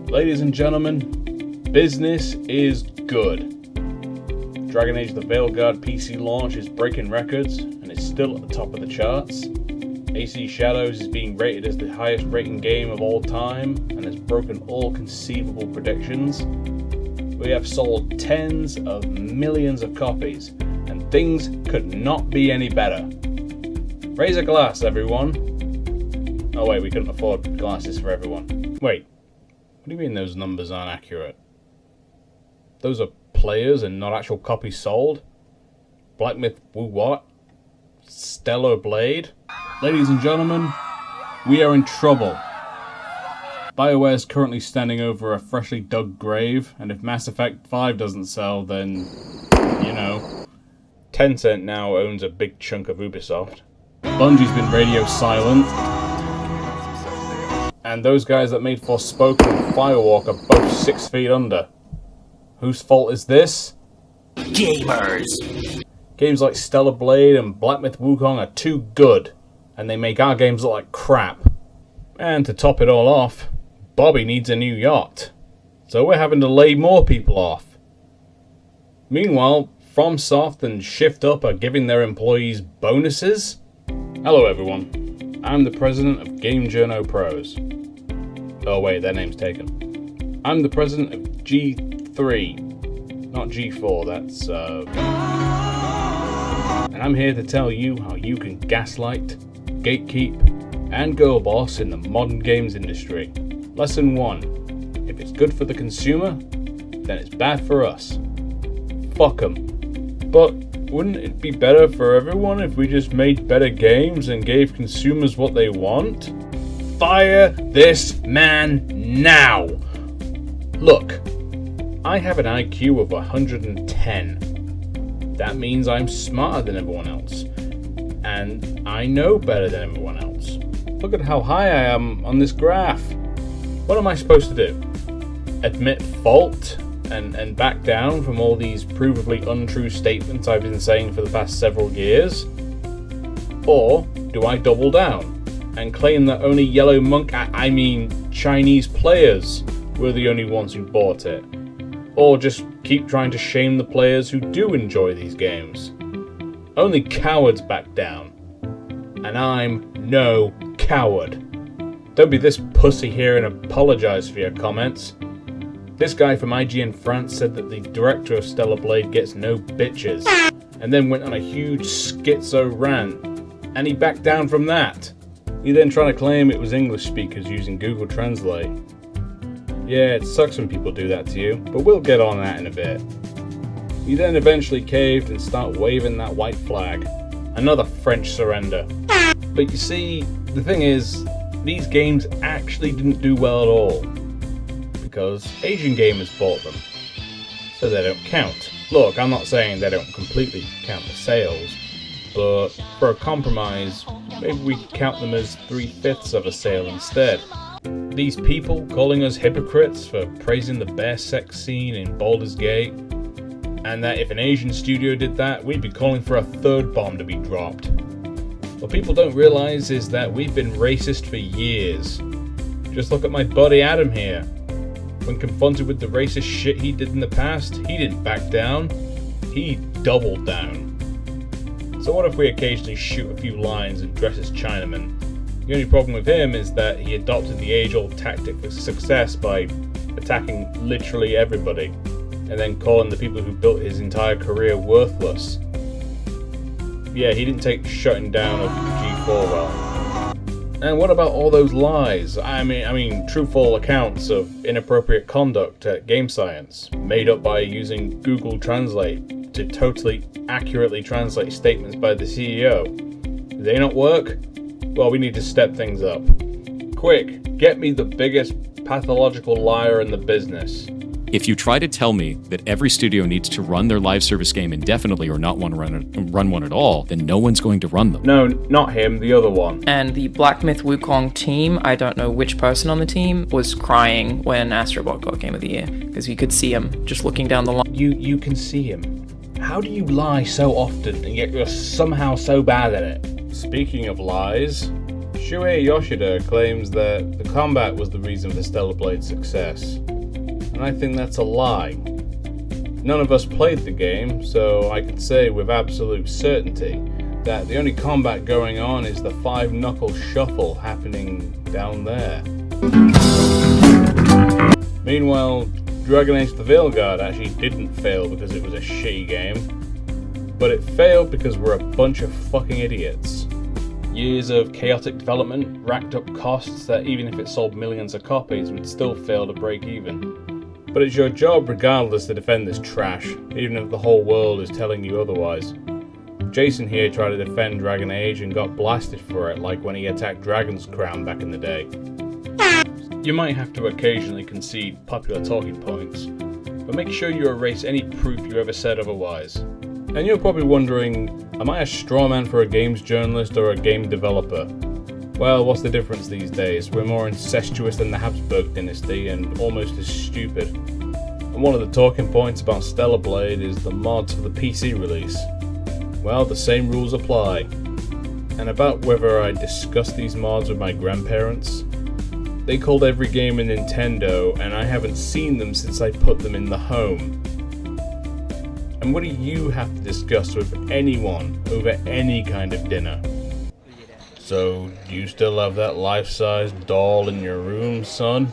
Ladies and gentlemen, business is good. Dragon Age the Veilguard PC launch is breaking records and is still at the top of the charts. AC Shadows is being rated as the highest rating game of all time and has broken all conceivable predictions. We have sold tens of millions of copies and things could not be any better. Raise a glass, everyone. Oh wait, we couldn't afford glasses for everyone. Wait, what do you mean those numbers aren't accurate? Those are players and not actual copies sold? Black Myth Woo what? Stellar Blade? Ladies and gentlemen, we are in trouble. BioWare is currently standing over a freshly dug grave, and if Mass Effect 5 doesn't sell, then, you know. Tencent now owns a big chunk of Ubisoft. Bungie's been radio silent. And those guys that made Forspoken and Firewalk are both 6 feet under. Whose fault is this? Gamers! Games like Stellar Blade and Black Myth Wukong are too good, and they make our games look like crap. And to top it all off, Bobby needs a new yacht, so we're having to lay more people off. Meanwhile, FromSoft and Shift Up are giving their employees bonuses. Hello everyone, I'm the president of Game Journo Pros. Oh wait, their name's taken. I'm the president of G3, not G4, that's And I'm here to tell you how you can gaslight, gatekeep, and girl boss in the modern games industry. Lesson 1. If it's good for the consumer, then it's bad for us. Fuck 'em. But wouldn't it be better for everyone if we just made better games and gave consumers what they want? Fire this man now! Look, I have an IQ of 110. That means I'm smarter than everyone else. And I know better than everyone else. Look at how high I am on this graph. What am I supposed to do? Admit fault and back down from all these provably untrue statements I've been saying for the past several years? Or do I double down and claim that only Yellow Monk, I mean Chinese players, were the only ones who bought it? Or just keep trying to shame the players who do enjoy these games? Only cowards back down. And I'm no coward. Don't be this pussy here and apologize for your comments. This guy from IGN France said that the director of Stellar Blade gets no bitches, and then went on a huge schizo rant, and he backed down from that. He then tried to claim it was English speakers using Google Translate. Yeah, it sucks when people do that to you, but we'll get on that in a bit. He then eventually caved and started waving that white flag. Another French surrender. But you see, the thing is, these games actually didn't do well at all. Because Asian gamers bought them. So they don't count. Look, I'm not saying they don't completely count the sales, but for a compromise, maybe we could count them as 3/5 of a sale instead. These people calling us hypocrites for praising the bear sex scene in Baldur's Gate, and that if an Asian studio did that, we'd be calling for a third bomb to be dropped. What people don't realize is that we've been racist for years. Just look at my buddy Adam here. When confronted with the racist shit he did in the past, he didn't back down, he doubled down. So what if we occasionally shoot a few lines and dress as Chinamen? The only problem with him is that he adopted the age-old tactic for success by attacking literally everybody, and then calling the people who built his entire career worthless. Yeah, he didn't take shutting down of G4 well. And what about all those lies? I mean, truthful accounts of inappropriate conduct at Game Science, made up by using Google Translate to totally accurately translate statements by the CEO. Do they not work? Well, we need to step things up. Quick, get me the biggest pathological liar in the business. If you try to tell me that every studio needs to run their live service game indefinitely or not want to run one at all, then no one's going to run them. No, not him, the other one. And the Black Myth Wukong team, I don't know which person on the team, was crying when Astrobot got Game of the Year, because you could see him just looking down the line. You can see him. How do you lie so often and yet you're somehow so bad at it? Speaking of lies, Shuei Yoshida claims that the combat was the reason for Stellar Blade's success, and I think that's a lie. None of us played the game, so I could say with absolute certainty that the only combat going on is the 5-knuckle shuffle happening down there. Meanwhile, Dragon Age the Veilguard actually didn't fail because it was a shitty game, but it failed because we're a bunch of fucking idiots. Years of chaotic development racked up costs that even if it sold millions of copies would still fail to break even. But it's your job regardless to defend this trash, even if the whole world is telling you otherwise. Jason here tried to defend Dragon Age and got blasted for it, like when he attacked Dragon's Crown back in the day. You might have to occasionally concede popular talking points, but make sure you erase any proof you ever said otherwise. And you're probably wondering, am I a straw man for a games journalist or a game developer? Well, what's the difference these days? We're more incestuous than the Habsburg dynasty and almost as stupid. And one of the talking points about Stellar Blade is the mods for the PC release. Well, the same rules apply. And about whether I discussed these mods with my grandparents, they called every game a Nintendo, and I haven't seen them since I put them in the home. And what do you have to discuss with anyone over any kind of dinner? So, do you still have that life-size doll in your room, son?